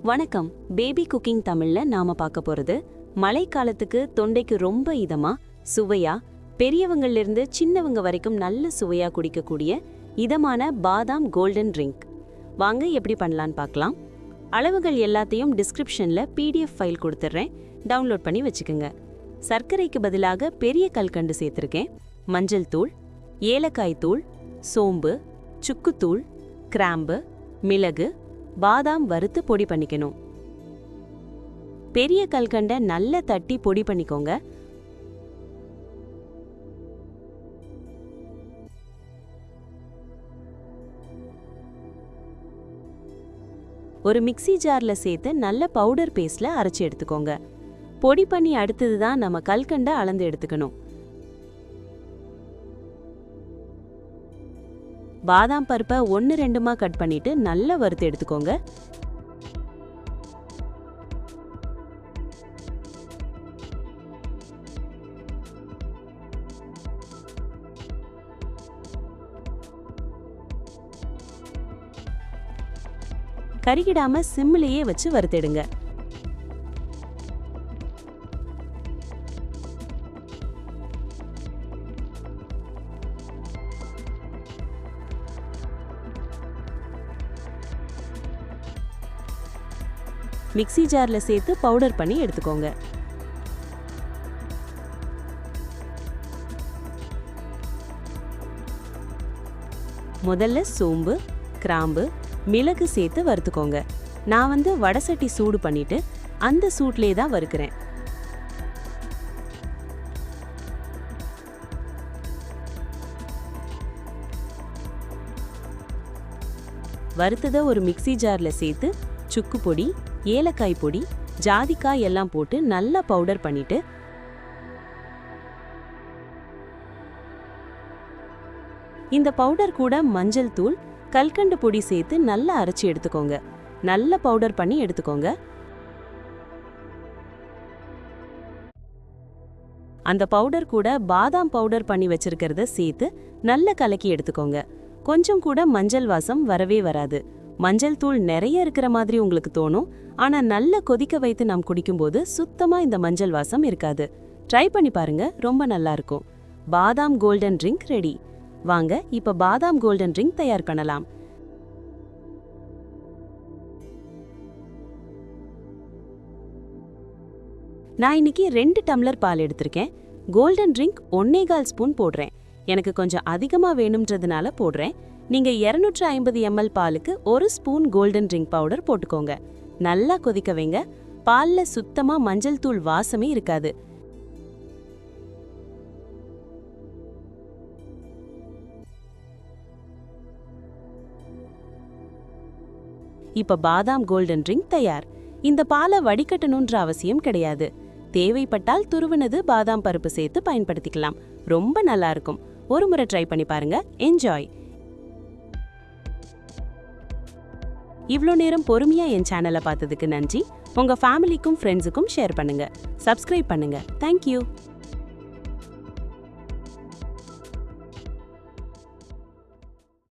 வணக்கம். Baby cooking தமிழ்ல நாம பார்க்க போறது மழைக்காலத்துக்கு தொண்டைக்கு ரொம்ப இதமா சுவையா பெரியவங்கள்ல இருந்து சின்னவங்க வரைக்கும் நல்ல சுவையா குடிக்கக்கூடிய இதமான பாதாம் கோல்டன் ட்ரிங்க். வாங்க எப்படி பண்ணலான்னு பார்க்கலாம். அளவுகள் எல்லாத்தையும் டிஸ்கிரிப்ஷன்ல PDF ஃபைல் கொடுத்துட்றேன், டவுன்லோட் பண்ணி வச்சுக்கோங்க. சர்க்கரைக்கு பதிலாக பெரிய கல்கண்டு சேர்த்துருக்கேன். மஞ்சள் தூள், ஏலக்காய் தூள், சோம்பு, சுக்குத்தூள், கிராம்பு, மிளகு, பாதாம் வறுத்து பொடி பண்ணிக்கணும். பெரிய கல்கண்டை நல்லா தட்டி பொடி பண்ணிக்கோங்க. ஒரு மிக்ஸி ஜார்ல சேர்த்து நல்ல பவுடர் பேஸ்ட்ல அரைச்சி எடுத்துக்கோங்க. பொடி பண்ணி அடுத்தது தான் நம்ம கல்கண்டை அளந்து எடுத்துக்கணும். பாதாம் பருப்பை 1-2 கட் பண்ணிட்டு நல்லா வறுத்து எடுத்துக்கோங்க. கருகிடாம சிம்மிலேயே வச்சு வறுத்தெடுங்க. மிக்ஸி ஜார்ல சேர்த்து பவுடர் பண்ணி எடுத்துக்கோங்க. முதல்ல சோம்பு, கிராம்பு, மிளகு சேர்த்து வறுத்துக்கோங்க. நான் வடசட்டி சூடு பண்ணிட்டு அந்த சூட்லே தான் வறுக்கிறேன். வறுத்ததை ஒரு மிக்ஸி ஜார்ல சேர்த்து சுக்கு பொடி, ஏலக்காய் பொடி, ஜாதிக்காய் எல்லாம் போட்டு நல்லா பவுடர் பண்ணிட்டு இந்த பவுடர் கூட மஞ்சள் தூள், கல்கண்டு பொடி சேர்த்து நல்லா அரைச்சி எடுத்துக்கோங்க. நல்ல பவுடர் பண்ணி எடுத்துக்கோங்க. அந்த பவுடர் கூட பாதாம் பவுடர் பண்ணி வச்சிருக்கிறத சேர்த்து நல்லா கலக்கி எடுத்துக்கோங்க. கொஞ்சம் கூட மஞ்சள் வாசம் வரவே வராது. மஞ்சள் தூள் நிறைய இருக்கிற மாதிரி உங்களுக்கு தோணும், ஆனா நல்லா கொதிக்க வைத்து நாம் குடிக்கும்போது சுத்தமா இந்த மஞ்சள் வாசம் இருக்காது. ட்ரை பண்ணி பாருங்க, ரொம்ப நல்லா இருக்கும். பாதாம் கோல்டன் ட்ரிங்க் ரெடி. வாங்க இப்ப பாதாம் கோல்டன் ட்ரிங்க் தயார் பண்ணலாம். நான் இன்னைக்கு 2 டம்ளர் பால் எடுத்திருக்கேன். கோல்டன் ட்ரிங்க் 1/4 ஸ்பூன் போடுறேன். எனக்கு கொஞ்சம் அதிகமா வேணும்ன்றதுனால போடுறேன். நீங்க 250 ml பாலுக்கு 1 ஸ்பூன் கோல்டன் ட்ரிங்க் பவுடர் போட்டுக்கோங்க. நல்லா கொதிக்க வைங்க. பால்ல சுத்தமா மஞ்சள் தூள் வாசமே இருக்காது. இப்ப பாதாம் கோல்டன் ட்ரிங்க் தயார். இந்த பாலை வடிகட்டணும்ன்ற அவசியம் கிடையாது. தேவைப்பட்டால் துருவினது பாதாம் பருப்பு சேர்த்து பயன்படுத்திக்கலாம். ரொம்ப நல்லா இருக்கும். ஒரு முறை ட்ரை பண்ணி பாருங்க. என்ஜாய். இவ்ளோ நேரம் பொறுமையா என் சேனலை பார்த்ததுக்கு நன்றி. உங்க ஃபேமிலிக்கும் ஃப்ரெண்ட்ஸுக்கும் ஷேர் பண்ணுங்க. சப்ஸ்கிரைப் பண்ணுங்க. தேங்க்யூ.